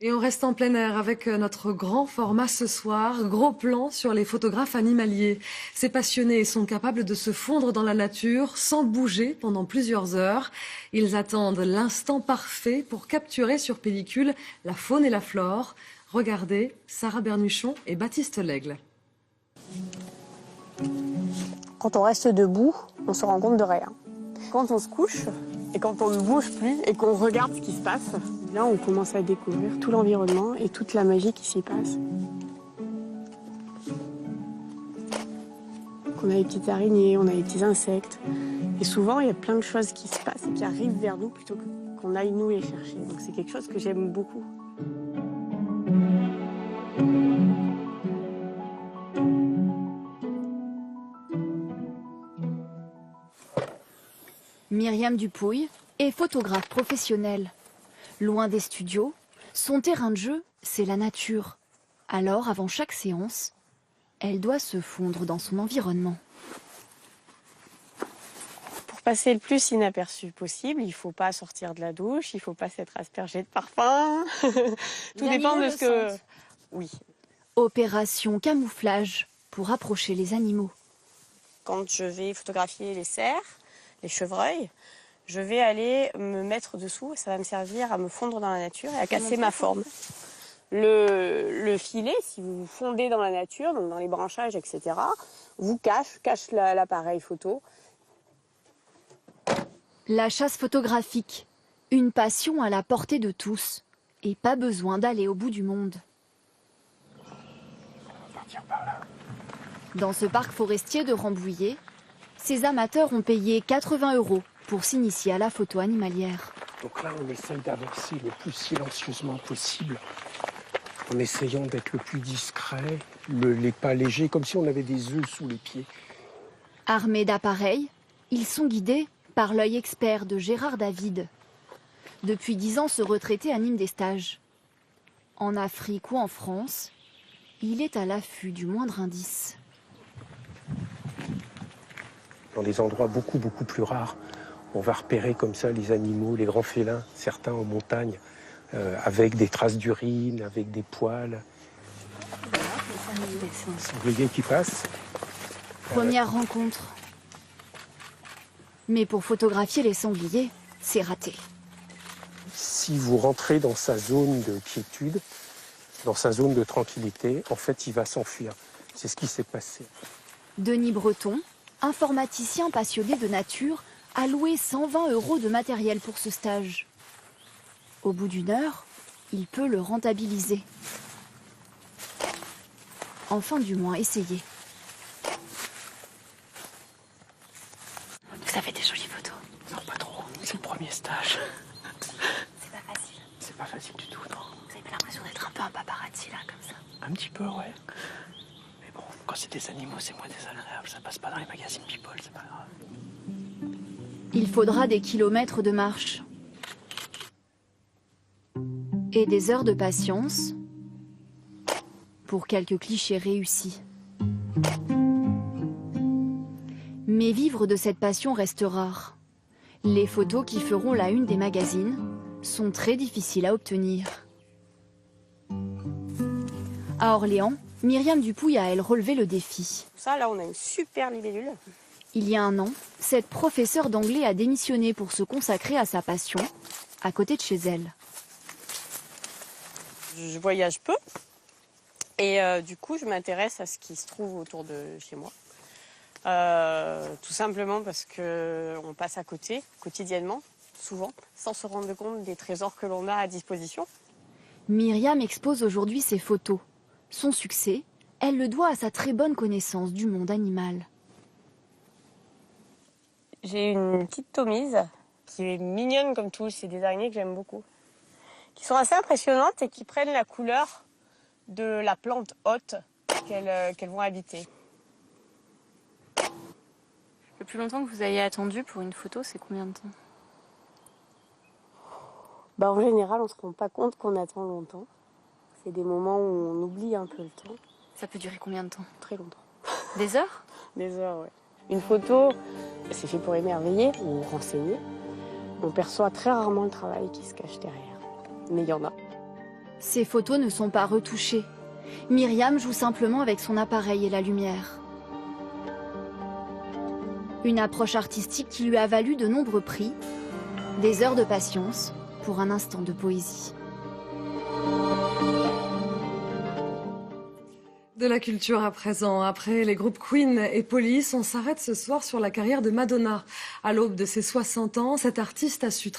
Et on reste en plein air avec notre grand format ce soir, gros plan sur les photographes animaliers. Ces passionnés sont capables de se fondre dans la nature sans bouger pendant plusieurs heures. Ils attendent l'instant parfait pour capturer sur pellicule la faune et la flore. Regardez, Sarah Bernuchon et Baptiste Lègle. Quand on reste debout, on se rend compte de rien. Quand on se couche et quand on ne bouge plus et qu'on regarde ce qui se passe, là on commence à découvrir tout l'environnement et toute la magie qui s'y passe. On a les petites araignées, on a les petits insectes. Et souvent il y a plein de choses qui se passent et qui arrivent vers nous plutôt qu'on aille nous les chercher. Donc c'est quelque chose que j'aime beaucoup. Myriam Dupouille est photographe professionnelle. Loin des studios, son terrain de jeu, c'est la nature. Alors, avant chaque séance, elle doit se fondre dans son environnement. Pour passer le plus inaperçu possible, il ne faut pas sortir de la douche, il ne faut pas s'être aspergé de parfum. Tout dépend de ce que... Oui. Opération camouflage pour approcher les animaux. Quand je vais photographier les cerfs, les chevreuils, je vais aller me mettre dessous et ça va me servir à me fondre dans la nature et à casser ma forme. Le filet, si vous vous fondez dans la nature, donc dans les branchages, etc., vous cache l'appareil photo. La chasse photographique, une passion à la portée de tous et pas besoin d'aller au bout du monde. On va partir par là. Dans ce parc forestier de Rambouillet, ces amateurs ont payé 80 € pour s'initier à la photo animalière. Donc là, on essaye d'avancer le plus silencieusement possible, en essayant d'être le plus discret, les pas légers, comme si on avait des œufs sous les pieds. Armés d'appareils, ils sont guidés par l'œil expert de Gérard David. Depuis 10 ans, ce retraité anime des stages. En Afrique ou en France, il est à l'affût du moindre indice. Dans des endroits beaucoup plus rares, on va repérer comme ça les animaux, les grands félins, certains en montagne, avec des traces d'urine, avec des poils. Sanglier qui passe. Première rencontre. Mais pour photographier les sangliers, c'est raté. Si vous rentrez dans sa zone de quiétude, dans sa zone de tranquillité, en fait, il va s'enfuir. C'est ce qui s'est passé. Denis Breton, informaticien passionné de nature, a loué 120 € de matériel pour ce stage. Au bout d'une heure, il peut le rentabiliser. Enfin, du moins, essayer. Vous avez des jolies photos. Non, pas trop. C'est le premier stage. C'est pas facile. C'est pas facile du tout, non. Vous avez l'impression d'être un peu un paparazzi, là, comme ça. Un petit peu, ouais. Mais bon, quand c'est des animaux, c'est moins désagréable. Ça passe pas dans les magazines People, c'est pas grave. Il faudra des kilomètres de marche. Et des heures de patience pour quelques clichés réussis. Mais vivre de cette passion reste rare. Les photos qui feront la une des magazines sont très difficiles à obtenir. À Orléans, Myriam Dupouille a, elle, relevé le défi. Ça, là, on a une super libellule. Il y a 1 an, cette professeure d'anglais a démissionné pour se consacrer à sa passion, à côté de chez elle. Je voyage peu et du coup, je m'intéresse à ce qui se trouve autour de chez moi. Tout simplement parce qu'on passe à côté, quotidiennement, souvent, sans se rendre compte des trésors que l'on a à disposition. Myriam expose aujourd'hui ses photos. Son succès, elle le doit à sa très bonne connaissance du monde animal. J'ai une petite tomise qui est mignonne comme tout, c'est des araignées que j'aime beaucoup, qui sont assez impressionnantes et qui prennent la couleur de la plante haute qu'elles vont habiter. Le plus longtemps que vous ayez attendu pour une photo, c'est combien de temps ? En général, on ne se rend pas compte qu'on attend longtemps. C'est des moments où on oublie un peu le temps. Ça peut durer combien de temps ? Très longtemps. Des heures ? Des heures, oui. Une photo, c'est fait pour émerveiller ou renseigner. On perçoit très rarement le travail qui se cache derrière. Mais il y en a. Ces photos ne sont pas retouchées. Myriam joue simplement avec son appareil et la lumière. Une approche artistique qui lui a valu de nombreux prix, des heures de patience pour un instant de poésie. De la culture à présent. Après les groupes Queen et Police, on s'arrête ce soir sur la carrière de Madonna. À l'aube de ses 60 ans, cette artiste a su